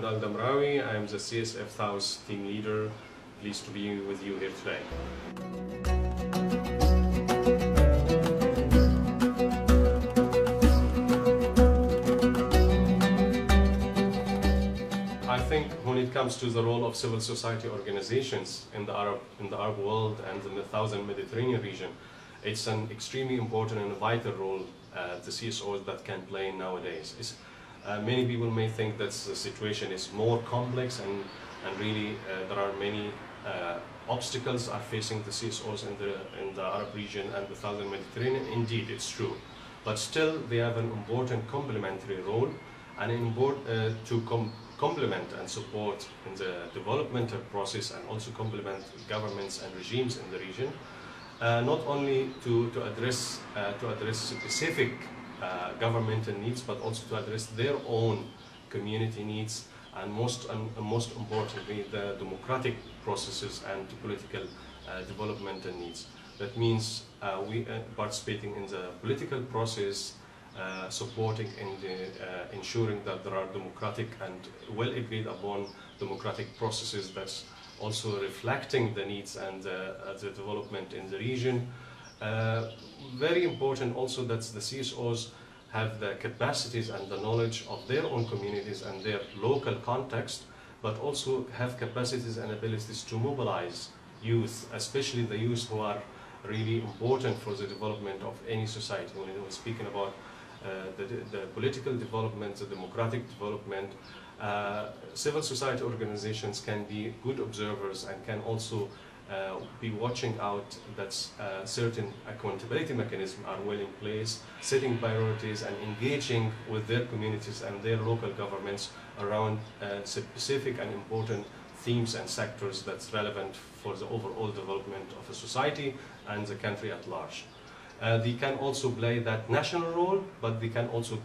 Ahmed Damrawy. I am the CSF South team leader. Pleased to be with you here today. I think when it comes to the role of civil society organizations in the Arab world and in the Southern Mediterranean region, it's an extremely important and vital role the CSOs that can play nowadays. Many people may think that the situation is more complex and really there are many obstacles are facing the CSOs in the Arab region and the Southern Mediterranean. Indeed, it's true. But still, they have an important complementary role and to complement and support in the developmental process and also complement governments and regimes in the region. Not only to address specific governmental needs, but also to address their own community needs and most importantly the democratic processes and political developmental needs. That means we participating in the political process, supporting in ensuring that there are democratic and well agreed upon democratic processes that's also reflecting the needs and the development in the region. Very important also that the CSOs have the capacities and the knowledge of their own communities and their local context, but also have capacities and abilities to mobilize youth, especially the youth who are really important for the development of any society. When we're speaking about the political development, the democratic development, civil society organizations can be good observers and can also be watching out that certain accountability mechanisms are well in place, setting priorities and engaging with their communities and their local governments around specific and important themes and sectors that's relevant for the overall development of a society and the country at large. They can also play that national role, but they can also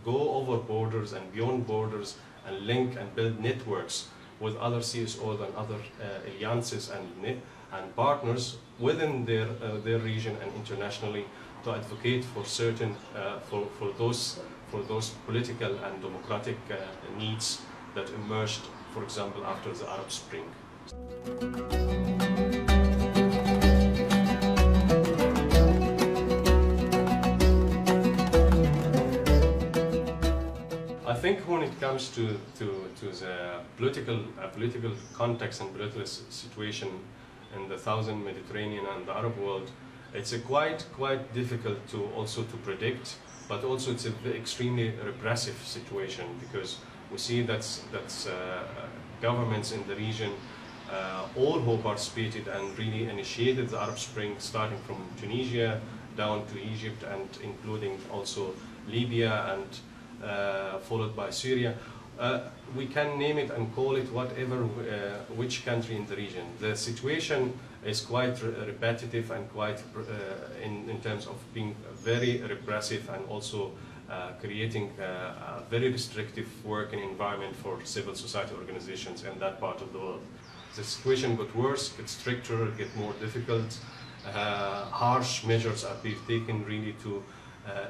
go over borders and beyond borders and link and build networks with other CSOs and other alliances and partners within their region and internationally to advocate for certain for those political and democratic needs that emerged, for example, after the Arab Spring. I think when it comes to the political context and political situation in the Southern Mediterranean and the Arab world, it's a quite difficult to predict, but also it's an extremely repressive situation because we see that governments in the region, all who participated and really initiated the Arab Spring, starting from Tunisia down to Egypt and including also Libya and followed by Syria. We can name it and call it whatever, which country in the region. The situation is quite repetitive and quite in terms of being very repressive and also creating a very restrictive working environment for civil society organizations in that part of the world. The situation got worse, gets stricter, get more difficult. Harsh measures are being taken really to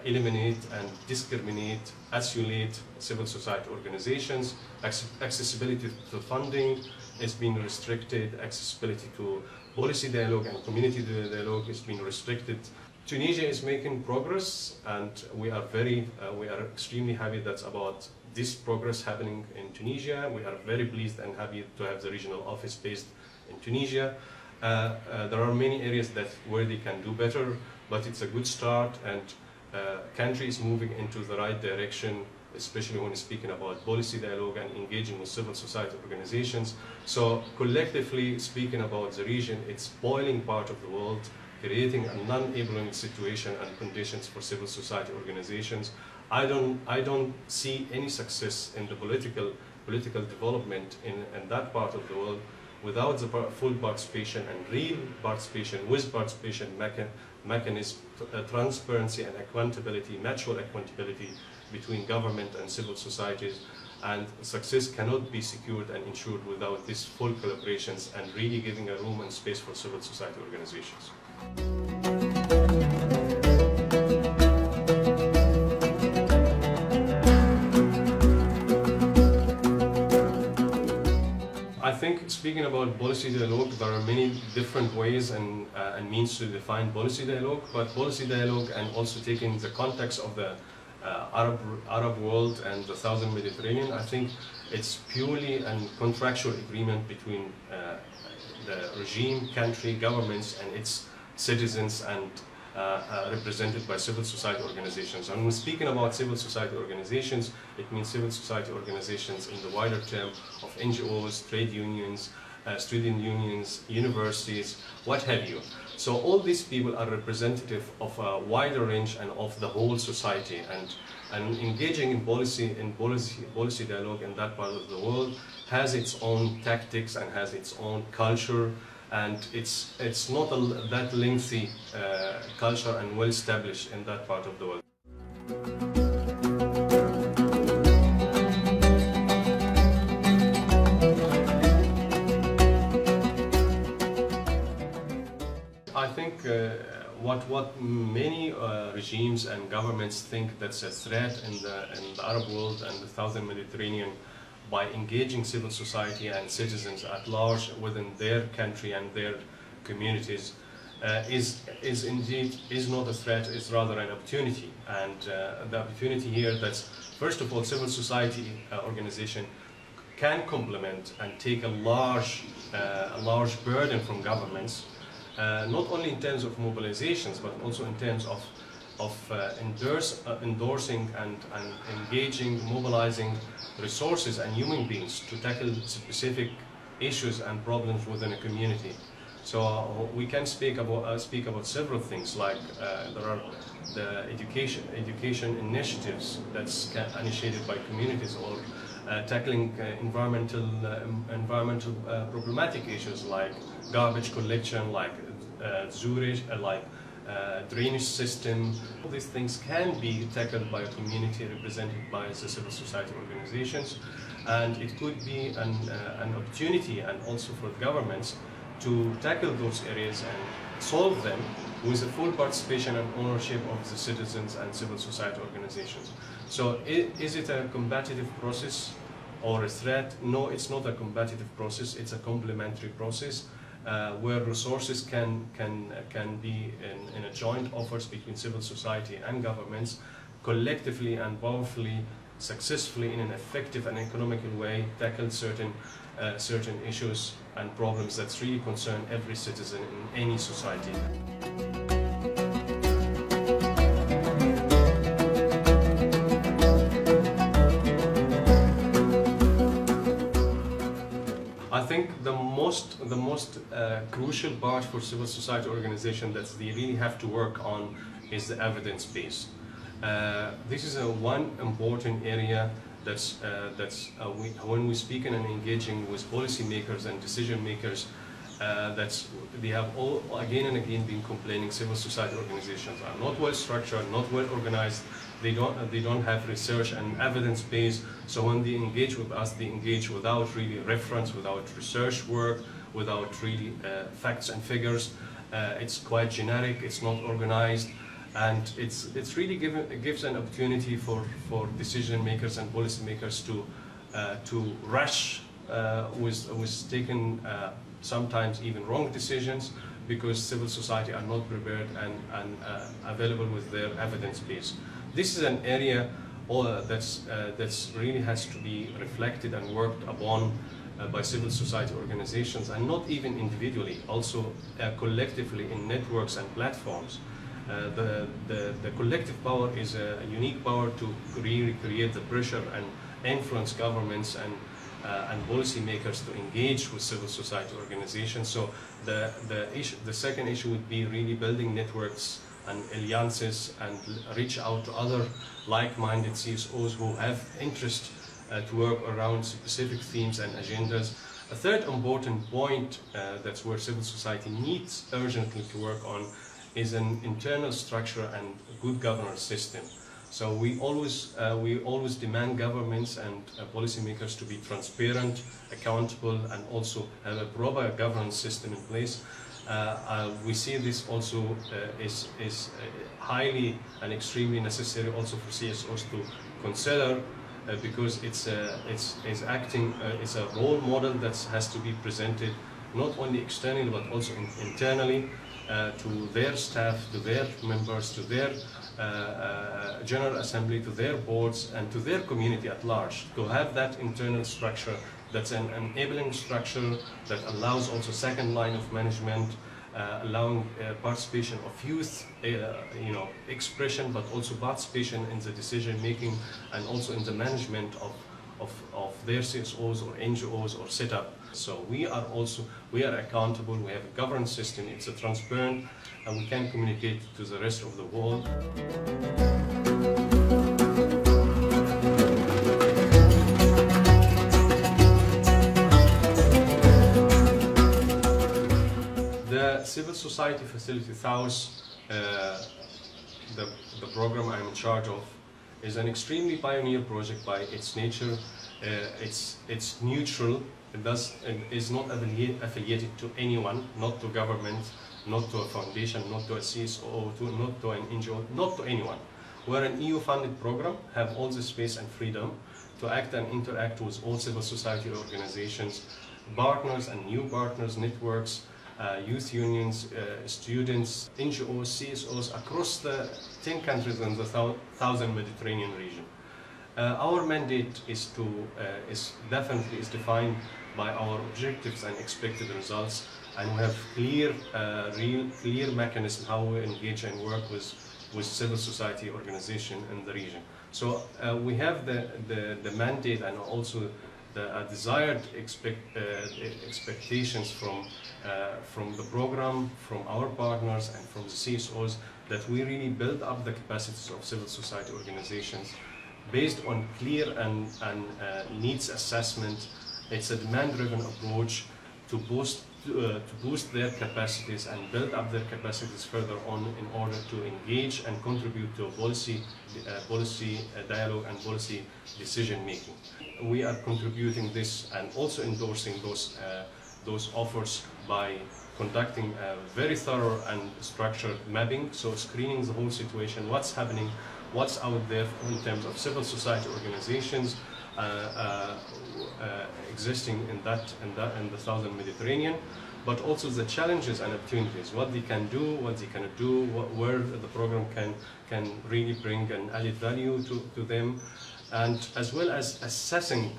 eliminate and discriminate, isolate civil society organizations. Accessibility to funding is being restricted. Accessibility to policy dialogue and community dialogue is being restricted. Tunisia is making progress, and we are extremely happy that's about this progress happening in Tunisia. We are very pleased and happy to have the regional office based in Tunisia. There are many areas where they can do better, but it's a good start, and country is moving into the right direction, especially when speaking about policy dialogue and engaging with civil society organizations. So collectively speaking about the region, it's boiling part of the world, creating a non-enabling situation and conditions for civil society organizations. I don't see any success in the political development in that part of the world without the full participation and real participation with participation mechanism, transparency and accountability, mutual accountability between government and civil societies. And success cannot be secured and ensured without these full collaborations and really giving a room and space for civil society organizations. I think speaking about policy dialogue, there are many different ways and means to define policy dialogue, but policy dialogue, and also taking the context of the Arab world and the Southern Mediterranean, I think it's purely a contractual agreement between the regime, country, governments and its citizens, and represented by civil society organizations. And when speaking about civil society organizations, it means civil society organizations in the wider term of NGOs, trade unions, student unions, universities, what have you. So all these people are representative of a wider range and of the whole society, and engaging in policy dialogue in that part of the world has its own tactics and has its own culture, and it's not that lengthy culture and well established in that part of the world. I think what many regimes and governments think that's a threat in the Arab world and the Southern Mediterranean, by engaging civil society and citizens at large within their country and their communities, is not a threat, is rather an opportunity. And the opportunity here, that's first of all, civil society organization can complement and take a large burden from governments, not only in terms of mobilizations, but also in terms of endorsing and engaging, mobilizing resources and human beings to tackle specific issues and problems within a community. So we can speak about several things, like there are the education initiatives that's initiated by communities, or tackling environmental problematic issues like garbage collection, like sewerage, like drainage system. All these things can be tackled by a community represented by the civil society organizations, and it could be an opportunity and also for governments to tackle those areas and solve them with the full participation and ownership of the citizens and civil society organizations. So is it a competitive process or a threat? No, it's not a competitive process, it's a complementary process. Where resources can be in a joint efforts between civil society and governments, collectively and powerfully, successfully, in an effective and economical way, tackle certain issues and problems that really concern every citizen in any society. I think the most crucial part for civil society organization that they really have to work on is the evidence base. This is one important area when we speak and engaging with policymakers and decision makers, they have all again and again been complaining civil society organizations are not well structured, not well organized. They don't have research and evidence base. So when they engage with us, they engage without really reference, without research work, without really facts and figures. It's quite generic. It's not organized, and it's really gives an opportunity for decision makers and policy makers to rush with taking sometimes even wrong decisions, because civil society are not prepared and available with their evidence base. This is an area that's really has to be reflected and worked upon by civil society organizations, and not even individually, also collectively in networks and platforms. The collective power is a unique power to really create the pressure and influence governments and policymakers to engage with civil society organizations. So the second issue would be really building networks and alliances and reach out to other like-minded CSOs who have interest to work around specific themes and agendas. A third important point that's where civil society needs urgently to work on is an internal structure and good governance system. So we always demand governments and policymakers to be transparent, accountable, and also have a proper governance system in place. We see this also is highly and extremely necessary also for CSOs to consider because it's acting, it's a role model that has to be presented not only externally but also internally to their staff, to their members, to their General Assembly, to their boards, and to their community at large, to have that internal structure that's an enabling structure that allows also second line of management, allowing participation of youth, expression, but also participation in the decision making and also in the management of their CSOs or NGOs or setup. So we are accountable, we have a governance system, it's a transparent, and we can communicate to the rest of the world. The Civil Society Facility South, the program I'm in charge of, is an extremely pioneer project by its nature. It's neutral. It is not affiliated to anyone, not to government, not to a foundation, not to a CSO, not to an NGO, not to anyone. We're an EU-funded program, have all the space and freedom to act and interact with all civil society organizations, partners and new partners, networks, youth unions, students, NGOs, CSOs across the 10 countries in the Southern Mediterranean region. Our mandate is definitely defined by our objectives and expected results, and we have clear mechanism how we engage and work with civil society organization in the region. So we have the mandate and also the desired expectations from the program, from our partners and from the CSOs, that we really build up the capacities of civil society organizations based on clear and needs assessment. It's a demand-driven approach to boost their capacities and build up their capacities further on in order to engage and contribute to a policy dialogue and policy decision making. We are contributing this and also endorsing those offers by conducting a very thorough and structured mapping, so screening the whole situation, what's happening, what's out there in terms of civil society organizations existing in the Southern Mediterranean, but also the challenges and opportunities, what they can do, what they cannot do, where the program can really bring an added value to them, and as well as assessing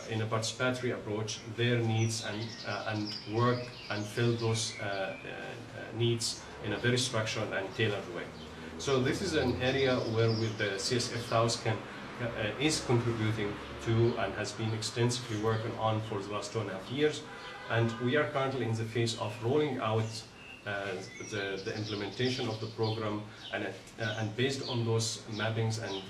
in a participatory approach their needs and work and fill those needs in a very structured and tailored way. So this is an area where with the CSF South is contributing to and has been extensively working on for the last 2.5 years, and we are currently in the phase of rolling out the implementation of the program, and based on those mappings and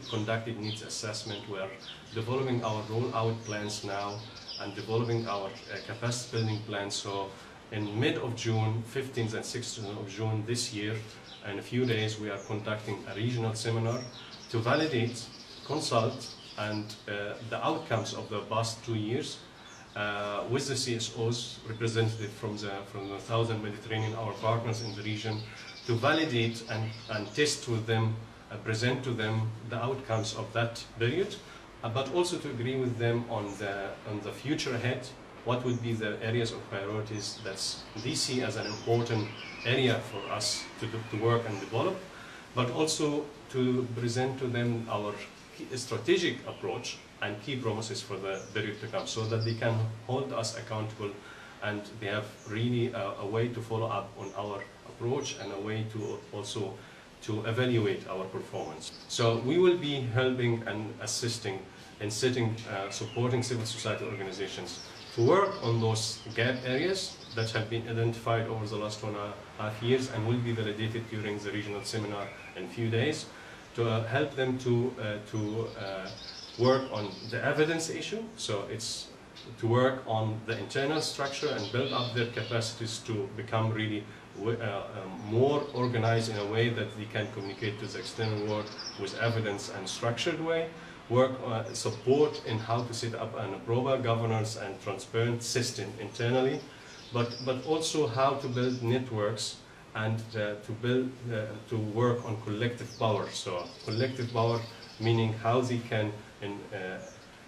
conducted needs assessment, we are developing our rollout plans now and developing our capacity building plans. So in mid of June, 15th and 16th of June this year, in a few days, we are conducting a regional seminar to validate, consult, and the outcomes of the past 2 years with the CSOs representative from the Southern Mediterranean, our partners in the region, to validate and test with them, present to them the outcomes of that period, but also to agree with them on the future ahead, what would be the areas of priorities that they see as an important area for us to work and develop, but also to present to them our strategic approach and key promises for the period to come, so that they can hold us accountable and they have really a way to follow up on our approach and a way to also to evaluate our performance. So we will be helping and assisting in supporting civil society organizations to work on those gap areas that have been identified over the last 2.5 years and will be validated during the regional seminar in a few days, to help them to work on the evidence issue. So it's to work on the internal structure and build up their capacities to become really more organized in a way that they can communicate to the external world with evidence and structured way. Work support in how to set up an proper governance and transparent system internally, but also how to build networks and to work on collective power. So collective power meaning how they can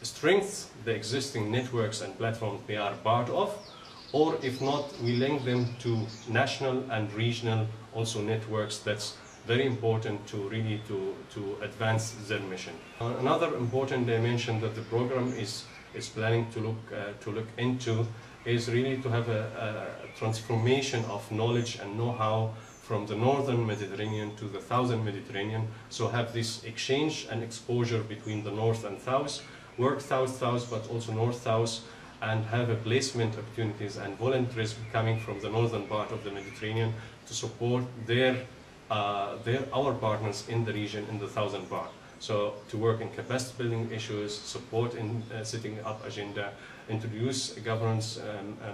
strengthen the existing networks and platforms they are part of, or if not, we link them to national and regional also networks. That's very important to really to advance their mission. Another important dimension that the program is planning to look into is really to have a transformation of knowledge and know-how from the northern Mediterranean to the southern Mediterranean. So have this exchange and exposure between the north and south, work south-south but also north-south, and have a placement opportunities and volunteerism coming from the northern part of the Mediterranean to support our partners in the region in the southern part. So to work in capacity building issues, support in setting up agenda, introduce governance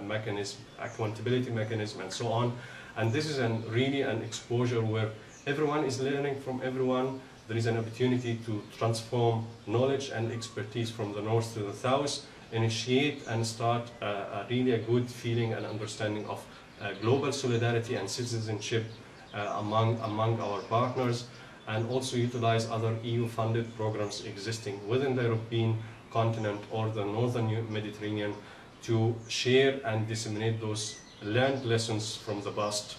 mechanism, accountability mechanism, and so on. And this is really an exposure where everyone is learning from everyone. There is an opportunity to transform knowledge and expertise from the north to the south, initiate and start really a good feeling and understanding of global solidarity and citizenship among our partners, and also utilize other EU-funded programs existing within the European continent or the northern Mediterranean to share and disseminate those learned lessons from the past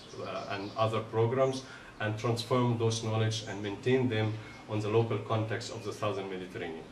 and other programs, and transform those knowledge and maintain them on the local context of the southern Mediterranean.